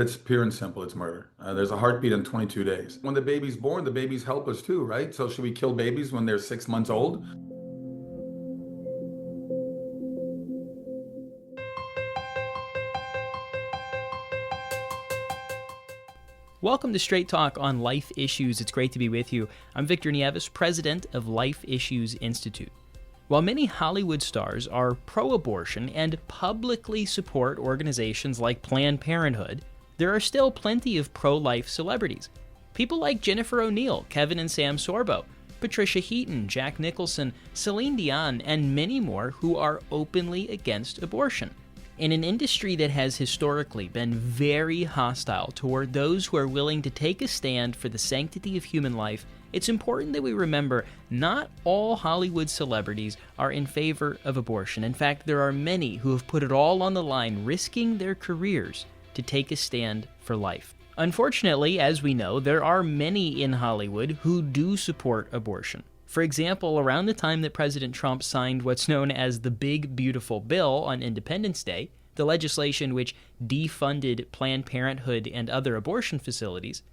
It's pure and simple. It's murder. There's a heartbeat in 22 days. When the baby's born, the babies help us too, right? So should we kill babies when they're 6 months old? Welcome to Straight Talk on Life Issues. It's great to be with you. I'm Victor Nieves, president of Life Issues Institute. While many Hollywood stars are pro-abortion and publicly support organizations like Planned Parenthood, there are still plenty of pro-life celebrities. People like Jennifer O'Neill, Kevin and Sam Sorbo, Patricia Heaton, Jack Nicholson, Celine Dion, and many more who are openly against abortion. In an industry that has historically been very hostile toward those who are willing to take a stand for the sanctity of human life, it's important that we remember not all Hollywood celebrities are in favor of abortion. In fact, there are many who have put it all on the line, risking their careers to take a stand for life. Unfortunately, as we know, there are many in Hollywood who do support abortion. For example, around the time that President Trump signed what's known as the Big Beautiful Bill on Independence Day, the legislation which defunded Planned Parenthood and other abortion facilities,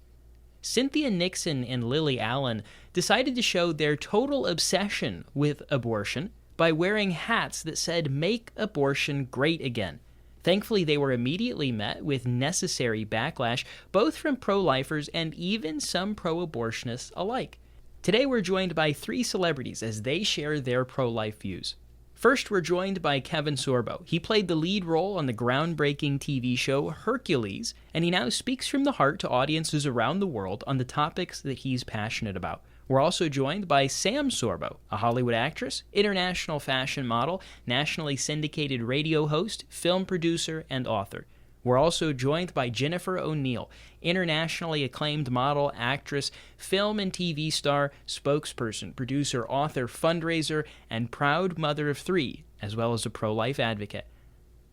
Cynthia Nixon and Lily Allen decided to show their total obsession with abortion by wearing hats that said, "Make abortion great again." Thankfully, they were immediately met with necessary backlash, both from pro-lifers and even some pro-abortionists alike. Today, we're joined by three celebrities as they share their pro-life views. First, we're joined by Kevin Sorbo. He played the lead role on the groundbreaking TV show Hercules, and he now speaks from the heart to audiences around the world on the topics that he's passionate about. We're also joined by Sam Sorbo, a Hollywood actress, international fashion model, nationally syndicated radio host, film producer, and author. We're also joined by Jennifer O'Neill, internationally acclaimed model, actress, film and TV star, spokesperson, producer, author, fundraiser, and proud mother of three, as well as a pro-life advocate.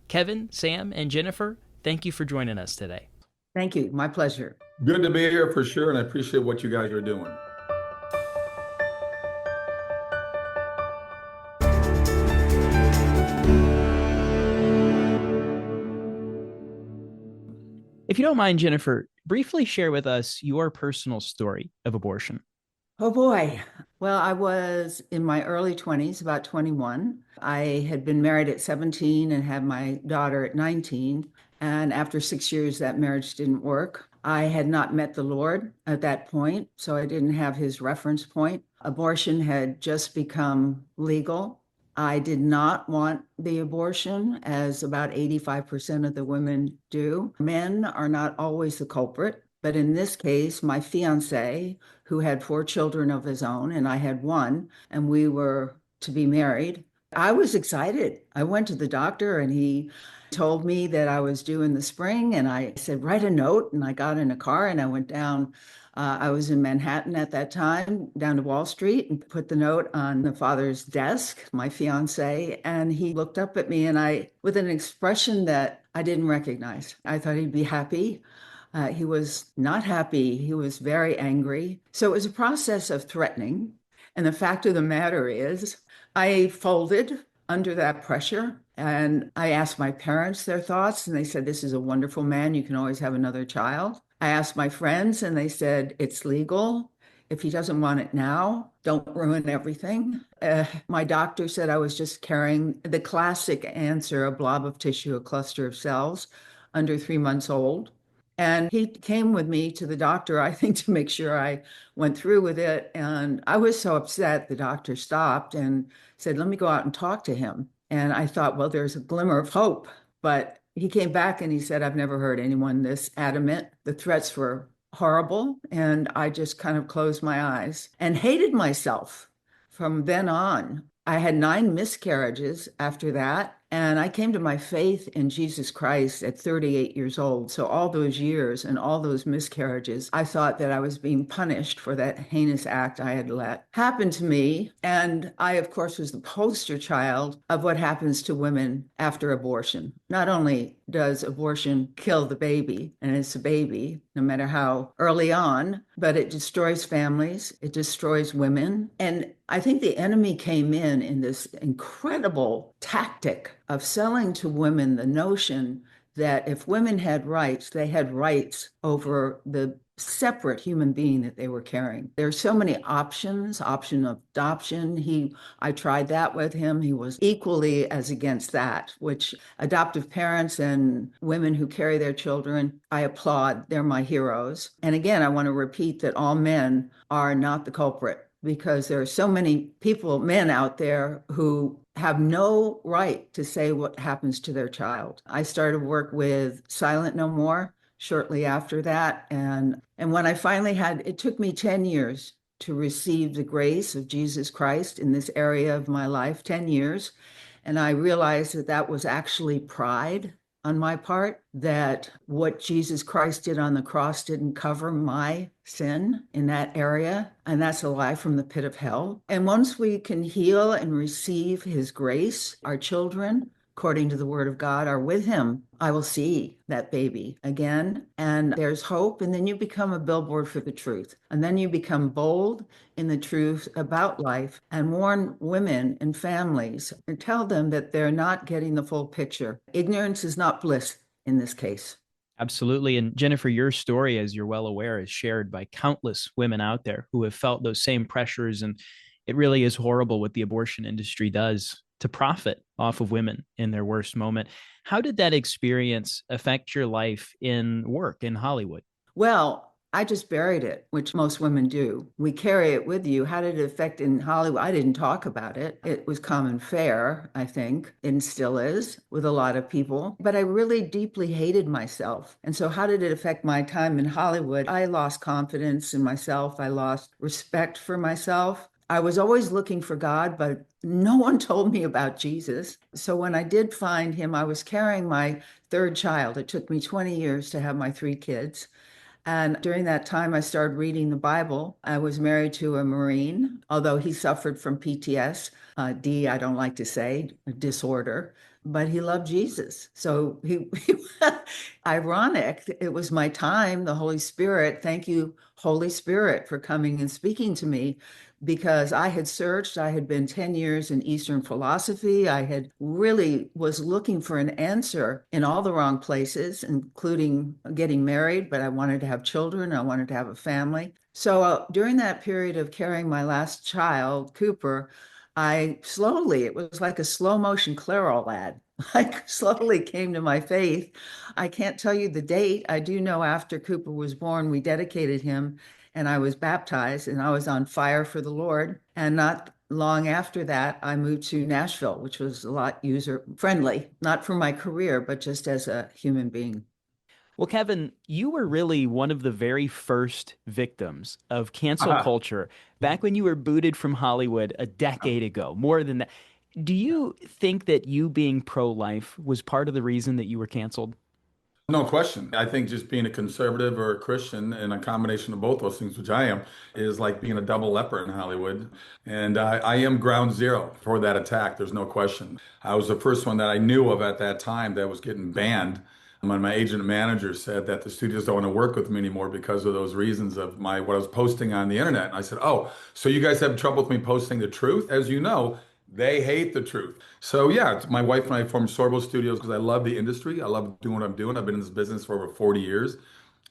Kevin, Sam, and Jennifer, thank you for joining us today. Thank you. My pleasure. Good to be here for sure, and I appreciate what you guys are doing. If you don't mind, Jennifer, briefly share with us your personal story of abortion. Oh boy. Well, I was in my early 20s, about 21. I had been married at 17 and had my daughter at 19. And after 6 years, that marriage didn't work. I had not met the Lord at that point, so I didn't have his reference point. Abortion had just become legal. I did not want the abortion, as about 85% of the women do. Men are not always the culprit, but in this case, my fiance, who had 4 children of his own, and I had one, and we were to be married, I was excited. I went to the doctor and he told me that I was due in the spring, and I said, write a note, and I got in a car and I went down. I was in Manhattan at that time, down to Wall Street, and put the note on the father's desk, my fiance, and he looked up at me and with an expression that I didn't recognize. I thought he'd be happy. He was not happy. He was very angry. So it was a process of threatening. And the fact of the matter is, I folded under that pressure. And I asked my parents their thoughts, and they said, this is a wonderful man. You can always have another child. I asked my friends, and they said, it's legal. If he doesn't want it now, don't ruin everything. My doctor said I was just carrying the classic answer, a blob of tissue, a cluster of cells, under 3 months old. And he came with me to the doctor, I think, to make sure I went through with it. And I was so upset, the doctor stopped and said, let me go out and talk to him. And I thought, well, there's a glimmer of hope. But he came back and he said, I've never heard anyone this adamant. The threats were horrible. And I just kind of closed my eyes and hated myself from then on. I had 9 miscarriages after that. And I came to my faith in Jesus Christ at 38 years old. So all those years and all those miscarriages, I thought that I was being punished for that heinous act I had let happen to me. And I, of course, was the poster child of what happens to women after abortion. Not only does abortion kill the baby, and it's a baby, no matter how early on, but it destroys families, it destroys women. And I think the enemy came in this incredible tactic of selling to women the notion that if women had rights, they had rights over the separate human being that they were carrying. There's so many options, option of adoption. I tried that with him. He was equally as against that, which adoptive parents and women who carry their children, I applaud. They're my heroes. And again, I want to repeat that all men are not the culprit, because there are so many people, men out there, who have no right to say what happens to their child. I started work with Silent No More shortly after that. And when I finally it took me 10 years to receive the grace of Jesus Christ in this area of my life, 10 years. And I realized that that was actually pride on my part, that what Jesus Christ did on the cross didn't cover my sin in that area. And that's a lie from the pit of hell. And once we can heal and receive his grace, our children, according to the word of God, are with him. I will see that baby again, and there's hope. And then you become a billboard for the truth. And then you become bold in the truth about life and warn women and families and tell them that they're not getting the full picture. Ignorance is not bliss in this case. Absolutely. And Jennifer, your story, as you're well aware, is shared by countless women out there who have felt those same pressures. And it really is horrible what the abortion industry does to profit off of women in their worst moment. How did that experience affect your life in work in Hollywood? Well, I just buried it, which most women do. We carry it with you. How did it affect in Hollywood? I didn't talk about it. It was common fare, I think, and still is with a lot of people. But I really deeply hated myself. And so, how did it affect my time in Hollywood? I lost confidence in myself. I lost respect for myself. I was always looking for God, but no one told me about Jesus. So when I did find him, I was carrying my third child. It took me 20 years to have my three kids. And during that time, I started reading the Bible. I was married to a Marine, although he suffered from PTSD, I don't like to say, a disorder, but he loved Jesus. So ironic, it was my time, the Holy Spirit. Thank you, Holy Spirit, for coming and speaking to me, because I had searched. I had been 10 years in Eastern philosophy. I had really was looking for an answer in all the wrong places, including getting married, but I wanted to have children. I wanted to have a family. So during that period of carrying my last child, Cooper, it was like a slow motion Clairol ad. I slowly came to my faith. I can't tell you the date. I do know after Cooper was born, we dedicated him and I was baptized and I was on fire for the Lord. And not long after that, I moved to Nashville, which was a lot user friendly, not for my career, but just as a human being. Well, Kevin, you were really one of the very first victims of cancel culture back when you were booted from Hollywood a decade ago, more than that. Do you think that you being pro-life was part of the reason that you were canceled? No question. I think just being a conservative or a Christian and a combination of both those things, which I am, is like being a double leper in Hollywood. And I am ground zero for that attack. There's no question. I was the first one that I knew of at that time that was getting banned. When my agent and manager said that the studios don't want to work with me anymore because of those reasons of what I was posting on the internet. And I said, "Oh, so you guys have trouble with me posting the truth? As you know, they hate the truth." So yeah, my wife and I formed Sorbo Studios because I love the industry. I love doing what I'm doing. I've been in this business for over 40 years,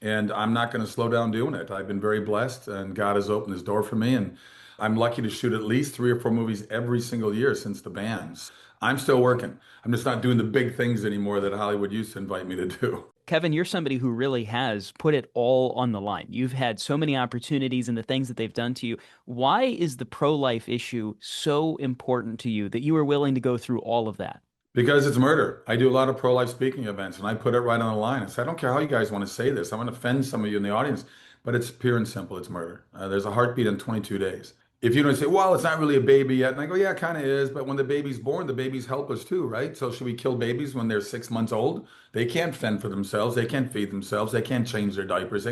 and I'm not going to slow down doing it. I've been very blessed, and God has opened His door for me, and I'm lucky to shoot at least 3 or 4 movies every single year since the bans. I'm still working. I'm just not doing the big things anymore that Hollywood used to invite me to do. Kevin, you're somebody who really has put it all on the line. You've had so many opportunities and the things that they've done to you. Why is the pro-life issue so important to you that you are willing to go through all of that? Because it's murder. I do a lot of pro-life speaking events, and I put it right on the line. I say, I don't care how you guys want to say this. I'm going to offend some of you in the audience, but it's pure and simple. It's murder. There's a heartbeat in 22 days. If you don't say, well, it's not really a baby yet, and I go, yeah, it kind of is, but when the baby's born, the babies help us too, right? So should we kill babies when they're 6 months old? They can't fend for themselves. They can't feed themselves. They can't change their diapers.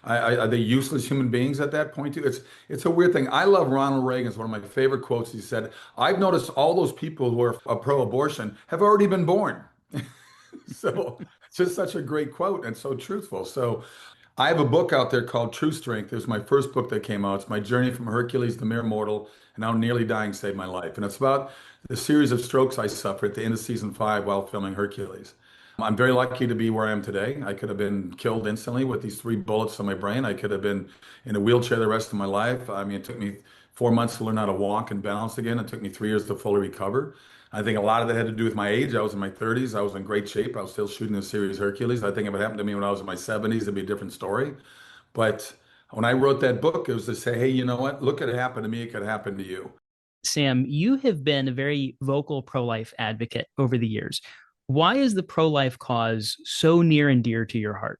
Are they useless human beings at that point too? It's a weird thing. I love Ronald Reagan. It's one of my favorite quotes. He said, "I've noticed all those people who are pro-abortion have already been born." So it's just such a great quote and so truthful. So I have a book out there called True Strength. It was my first book that came out. It's my journey from Hercules to mere mortal and how nearly dying saved my life. And it's about the series of strokes I suffered at the end of season 5 while filming Hercules. I'm very lucky to be where I am today. I could have been killed instantly with these three bullets in my brain. I could have been in a wheelchair the rest of my life. I mean, it took me 4 months to learn how to walk and balance again. It took me 3 years to fully recover. I think a lot of that had to do with my age. I was in my 30s. I was in great shape. I was still shooting the series Hercules. I think if it happened to me when I was in my 70s, it'd be a different story. But when I wrote that book, it was to say, hey, you know what? Look, it happened to me. It could happen to you. Sam, you have been a very vocal pro life advocate over the years. Why is the pro life cause so near and dear to your heart?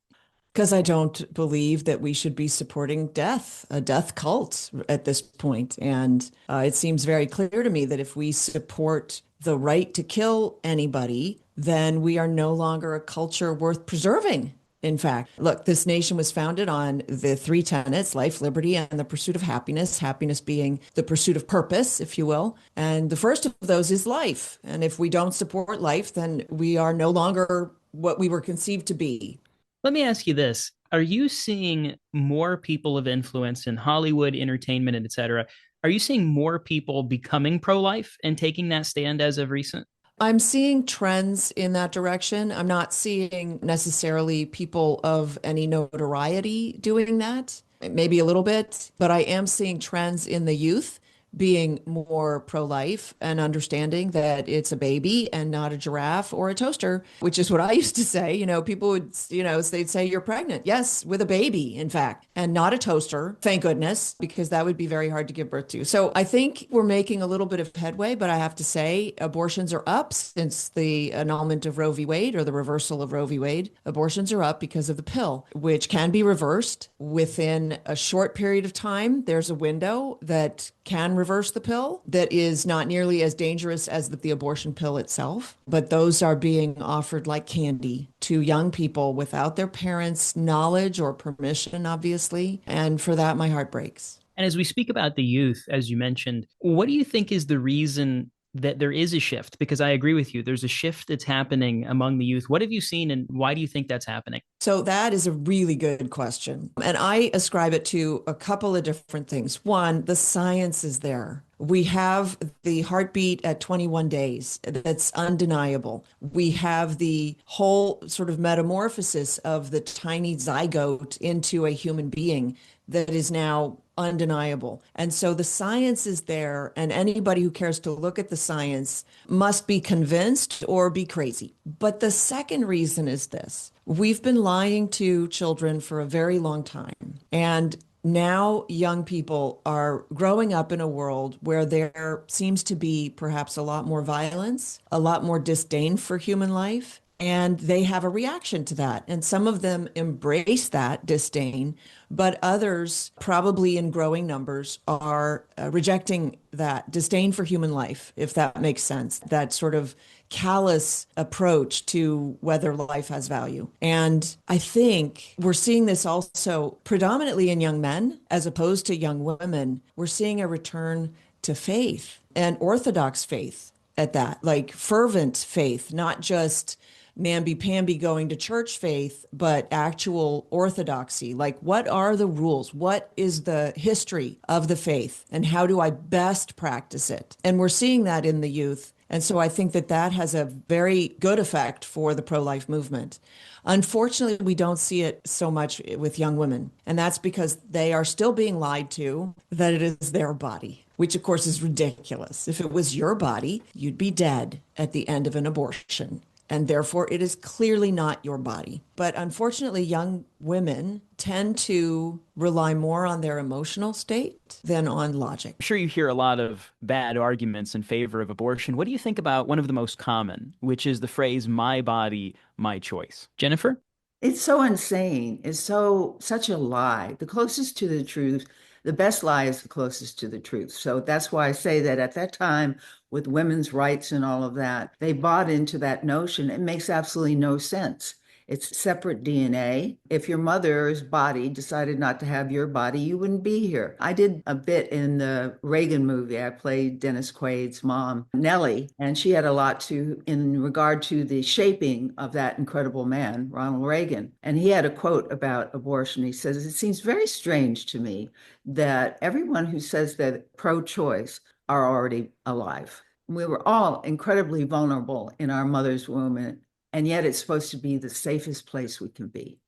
Because I don't believe that we should be supporting death, a death cult at this point. And it seems very clear to me that if we support the right to kill anybody, then we are no longer a culture worth preserving. In fact, look, this nation was founded on the three tenets: life, liberty, and the pursuit of happiness, happiness being the pursuit of purpose, if you will. And the first of those is life. And if we don't support life, then we are no longer what we were conceived to be. Let me ask you this. Are you seeing more people of influence in Hollywood, entertainment, and et cetera? Are you seeing more people becoming pro life and taking that stand as of recent? I'm seeing trends in that direction. I'm not seeing necessarily people of any notoriety doing that, maybe a little bit, but I am seeing trends in the youth being more pro-life and understanding that it's a baby and not a giraffe or a toaster, which is what I used to say. People would, they'd say you're pregnant. Yes, with a baby, in fact, and not a toaster. Thank goodness, because that would be very hard to give birth to. So I think we're making a little bit of headway, but I have to say abortions are up since the annulment of Roe v. Wade, or the reversal of Roe v. Wade. Abortions are up because of the pill, which can be reversed within a short period of time. There's a window that can reverse the pill that is not nearly as dangerous as the abortion pill itself. But those are being offered like candy to young people without their parents' knowledge or permission, obviously. And for that, my heart breaks. And as we speak about the youth, as you mentioned, what do you think is the reason that there is a shift? Because I agree with you, there's a shift that's happening among the youth. What have you seen and why do you think that's happening? So that is a really good question. And I ascribe it to a couple of different things. One, the science is there. We have the heartbeat at 21 days. That's undeniable. We have the whole sort of metamorphosis of the tiny zygote into a human being that is now undeniable. And so the science is there, and anybody who cares to look at the science must be convinced or be crazy. But the second reason is this: we've been lying to children for a very long time. And now young people are growing up in a world where there seems to be perhaps a lot more violence, a lot more disdain for human life, and they have a reaction to that. And some of them embrace that disdain, but others, probably in growing numbers, are rejecting that disdain for human life, if that makes sense. That sort of callous approach to whether life has value. And I think we're seeing this also predominantly in young men as opposed to young women. We're seeing a return to faith, and orthodox faith at that, like fervent faith, not just namby-pamby going to church faith, but actual orthodoxy. Like, what are the rules? What is the history of the faith? And how do I best practice it? And we're seeing that in the youth. And so I think that that has a very good effect for the pro-life movement. Unfortunately, we don't see it so much with young women. And that's because they are still being lied to that it is their body, which of course is ridiculous. If it was your body, you'd be dead at the end of an abortion. And therefore, it is clearly not your body. But unfortunately, young women tend to rely more on their emotional state than on logic. I'm sure you hear a lot of bad arguments in favor of abortion. What do you think about one of the most common, which is the phrase, my body, my choice? Jennifer? It's so insane. It's such a lie. The closest to the truth, the best lie is the closest to the truth. So that's why I say that at that time, with women's rights and all of that, they bought into that notion. It makes absolutely no sense. It's separate DNA. If your mother's body decided not to have your body, you wouldn't be here. I did a bit in the Reagan movie. I played Dennis Quaid's mom, Nellie, and she had a lot to in regard to the shaping of that incredible man, Ronald Reagan. And he had a quote about abortion. He says, "It seems very strange to me that everyone who says they're pro-choice are already alive." We were all incredibly vulnerable in our mother's womb, and And yet it's supposed to be the safest place we can be.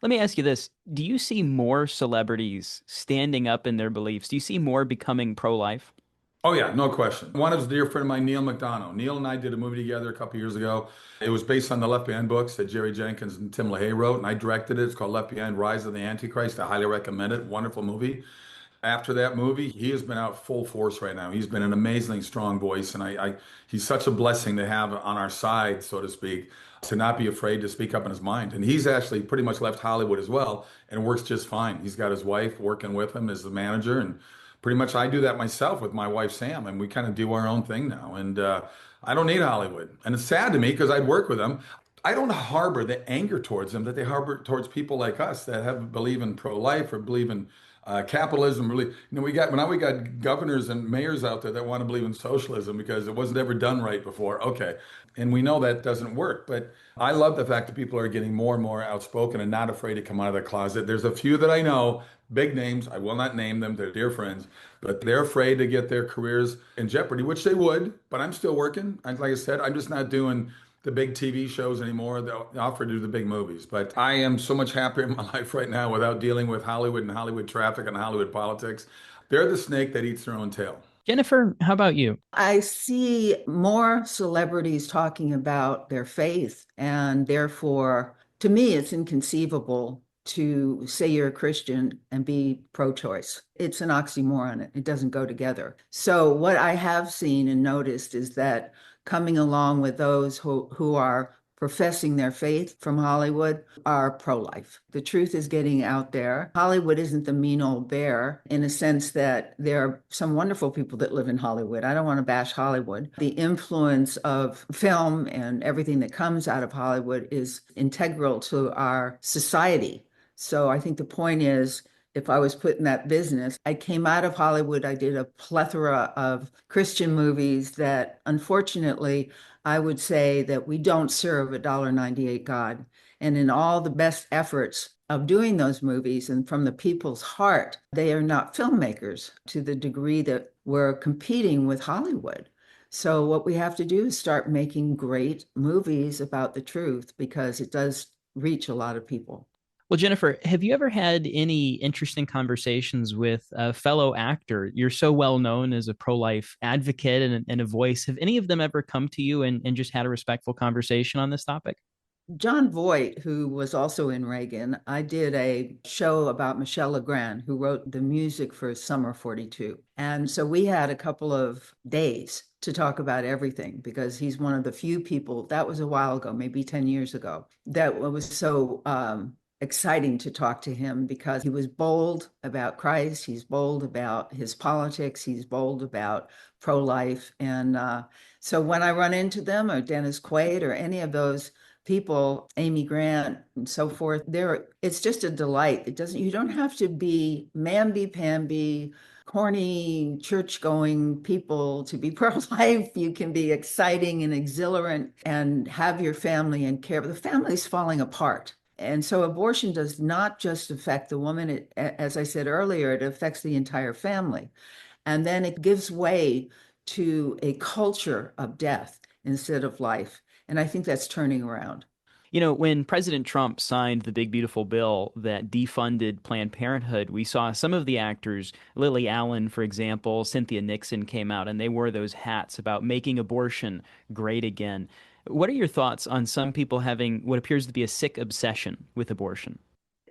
Let me ask you this. Do you see more celebrities standing up in their beliefs? Do you see more becoming pro-life? Oh yeah, no question. One is a dear friend of mine, Neil McDonough. Neil and I did a movie together a couple years ago. It was based on the Left Behind books that Jerry Jenkins and Tim LaHaye wrote, and I directed it. It's called Left Behind: Rise of the Antichrist. I highly recommend it. Wonderful movie. After that movie, he has been out full force right now. He's been an amazingly strong voice, and he's such a blessing to have on our side, so to speak, to not be afraid to speak up in his mind. And he's actually pretty much left Hollywood as well and works just fine. He's got his wife working with him as the manager, and pretty much I do that myself with my wife Sam, and we kind of do our own thing now. And I don't need Hollywood, and it's sad to me because I'd work with them. I don't harbor the anger towards them that they harbor towards people like us that have believe in pro-life or believe in capitalism. Really, we got governors and mayors out there that want to believe in socialism because it wasn't ever done right before. Okay, and we know that doesn't work. But I love the fact that people are getting more and more outspoken and not afraid to come out of the closet. There's a few that I know, big names. I will not name them. They're dear friends, but they're afraid to get their careers in jeopardy, which they would. But I'm still working. Like I said, I'm just not doing the big TV shows anymore. They'll offer to do the big movies. But I am so much happier in my life right now without dealing with Hollywood and Hollywood traffic and Hollywood politics. They're the snake that eats their own tail. Jennifer, how about you? I see more celebrities talking about their faith, and therefore, to me, it's inconceivable to say you're a Christian and be pro-choice. It's an oxymoron. It doesn't go together. So what I have seen and noticed is that coming along with those who are professing their faith from Hollywood are pro-life. The truth is getting out there. Hollywood isn't the mean old bear in a sense that there are some wonderful people that live in Hollywood. I don't want to bash Hollywood. The influence of film and everything that comes out of Hollywood is integral to our society. So I think the point is, if I was put in that business, I came out of Hollywood, I did a plethora of Christian movies that unfortunately, I would say that we don't serve a $1.98 God. And in all the best efforts of doing those movies and from the people's heart, they are not filmmakers to the degree that we're competing with Hollywood. So what we have to do is start making great movies about the truth because it does reach a lot of people. Well, Jennifer, have you ever had any interesting conversations with a fellow actor? You're so well known as a pro-life advocate and a voice. Have any of them ever come to you and just had a respectful conversation on this topic? John Voight, who was also in Reagan, I did a show about Michel Legrand, who wrote the music for Summer 42. And so we had a couple of days to talk about everything because he's one of the few people, that was a while ago, maybe 10 years ago, that was so exciting to talk to him because he was bold about Christ. He's bold about his politics. He's bold about pro-life. And so when I run into them or Dennis Quaid or any of those people, Amy Grant and so forth, it's just a delight. You don't have to be mamby-pamby, corny church-going people to be pro-life. You can be exciting and exhilarant and have your family and care. But the family's falling apart. And so abortion does not just affect the woman. As I said earlier, it affects the entire family. And then it gives way to a culture of death instead of life. And I think that's turning around. You know, when President Trump signed the big beautiful bill that defunded Planned Parenthood, we saw some of the actors, Lily Allen, for example, Cynthia Nixon came out and they wore those hats about making abortion great again. What are your thoughts on some people having what appears to be a sick obsession with abortion?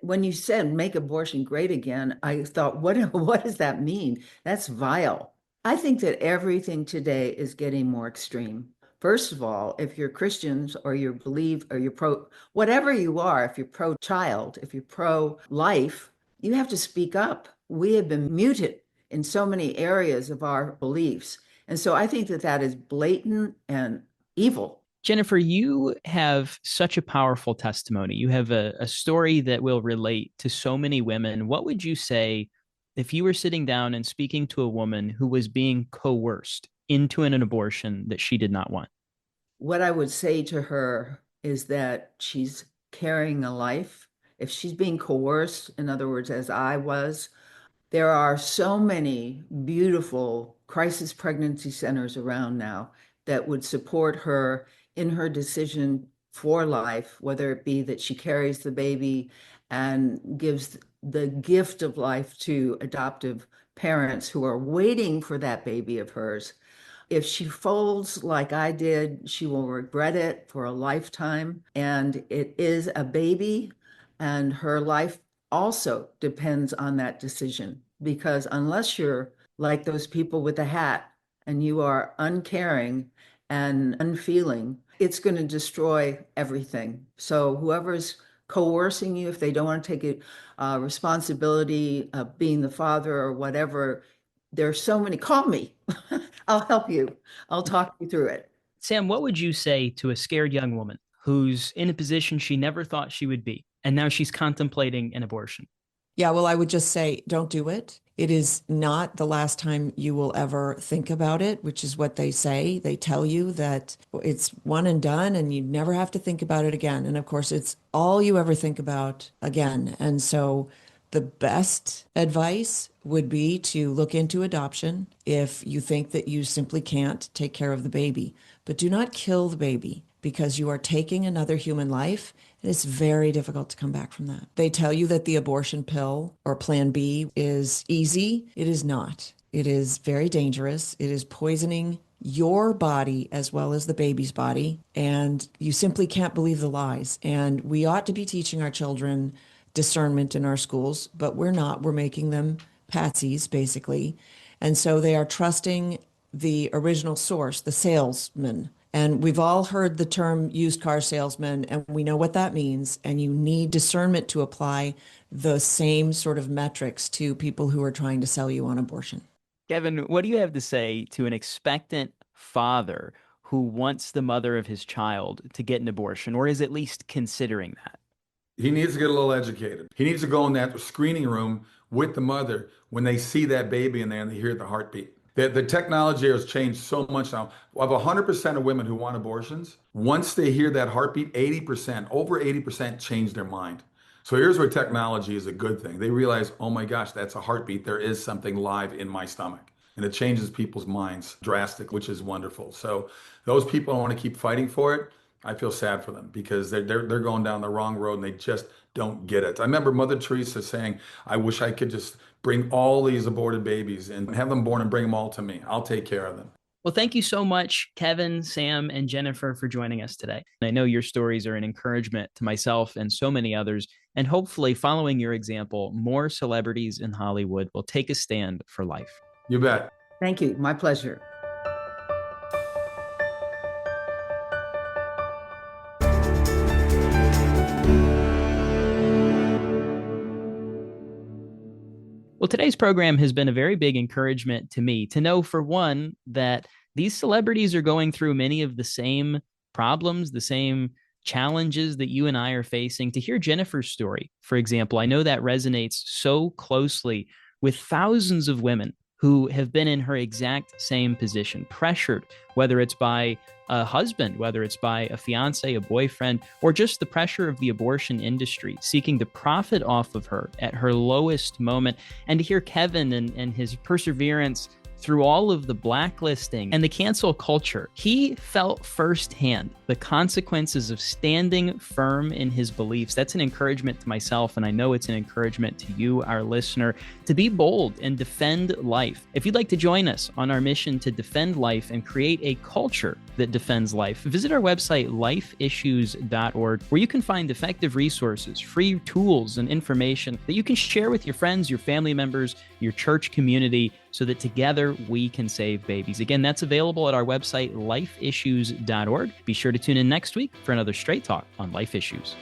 When you said make abortion great again, I thought, what does that mean? That's vile. I think that everything today is getting more extreme. First of all, if you're Christians or you believe or you're pro, whatever you are, if you're pro-child, if you're pro-life, you have to speak up. We have been muted in so many areas of our beliefs. And so I think that that is blatant and evil. Jennifer, you have such a powerful testimony. You have a story that will relate to so many women. What would you say if you were sitting down and speaking to a woman who was being coerced into an abortion that she did not want? What I would say to her is that she's carrying a life. If she's being coerced, in other words, as I was, there are so many beautiful crisis pregnancy centers around now that would support her in her decision for life, whether it be that she carries the baby and gives the gift of life to adoptive parents who are waiting for that baby of hers. If she folds like I did, she will regret it for a lifetime. And it is a baby, and her life also depends on that decision. Because unless you're like those people with the hat and you are uncaring and unfeeling, it's going to destroy everything. So whoever's coercing you, if they don't want to take responsibility of being the father or whatever, there's so many. Call me. I'll help you. I'll talk you through it. Sam, what would you say to a scared young woman who's in a position she never thought she would be, and now she's contemplating an abortion? Yeah, well, I would just say don't do it. It is not the last time you will ever think about it, which is what they say. They tell you that it's one and done and you never have to think about it again. And of course, it's all you ever think about again. And so the best advice would be to look into adoption if you think that you simply can't take care of the baby. But do not kill the baby because you are taking another human life. And it's very difficult to come back from that. They tell you that the abortion pill or Plan B is easy. It is not. It is very dangerous. It is poisoning your body as well as the baby's body. And you simply can't believe the lies. And we ought to be teaching our children discernment in our schools, but we're not. We're making them patsies, basically. And so they are trusting the original source, the salesman. And we've all heard the term used car salesman, and we know what that means. And you need discernment to apply the same sort of metrics to people who are trying to sell you on abortion. Kevin, what do you have to say to an expectant father who wants the mother of his child to get an abortion, or is at least considering that? He needs to get a little educated. He needs to go in that screening room with the mother when they see that baby in there and they hear the heartbeat. The technology has changed so much now. Of 100% of women who want abortions, once they hear that heartbeat, 80%, over 80% change their mind. So here's where technology is a good thing. They realize, oh my gosh, that's a heartbeat. There is something live in my stomach. And it changes people's minds drastically, which is wonderful. So those people who want to keep fighting for it, I feel sad for them because they're going down the wrong road and they just don't get it. I remember Mother Teresa saying, I wish I could just bring all these aborted babies and have them born and bring them all to me. I'll take care of them. Well, thank you so much, Kevin, Sam, and Jennifer, for joining us today. I know your stories are an encouragement to myself and so many others. And hopefully, following your example, more celebrities in Hollywood will take a stand for life. You bet. Thank you. My pleasure. Well, today's program has been a very big encouragement to me to know, for one, that these celebrities are going through many of the same problems, the same challenges that you and I are facing. To hear Jennifer's story, for example, I know that resonates so closely with thousands of women who have been in her exact same position, pressured, whether it's by a husband, whether it's by a fiance, a boyfriend, or just the pressure of the abortion industry, seeking to profit off of her at her lowest moment. And to hear Kevin and his perseverance through all of the blacklisting and the cancel culture, he felt firsthand the consequences of standing firm in his beliefs. That's an encouragement to myself, and I know it's an encouragement to you, our listener, to be bold and defend life. If you'd like to join us on our mission to defend life and create a culture that defends life, visit our website, lifeissues.org, where you can find effective resources, free tools, and information that you can share with your friends, your family members, your church community, so that together we can save babies. Again, that's available at our website, lifeissues.org. Be sure to tune in next week for another Straight Talk on Life Issues.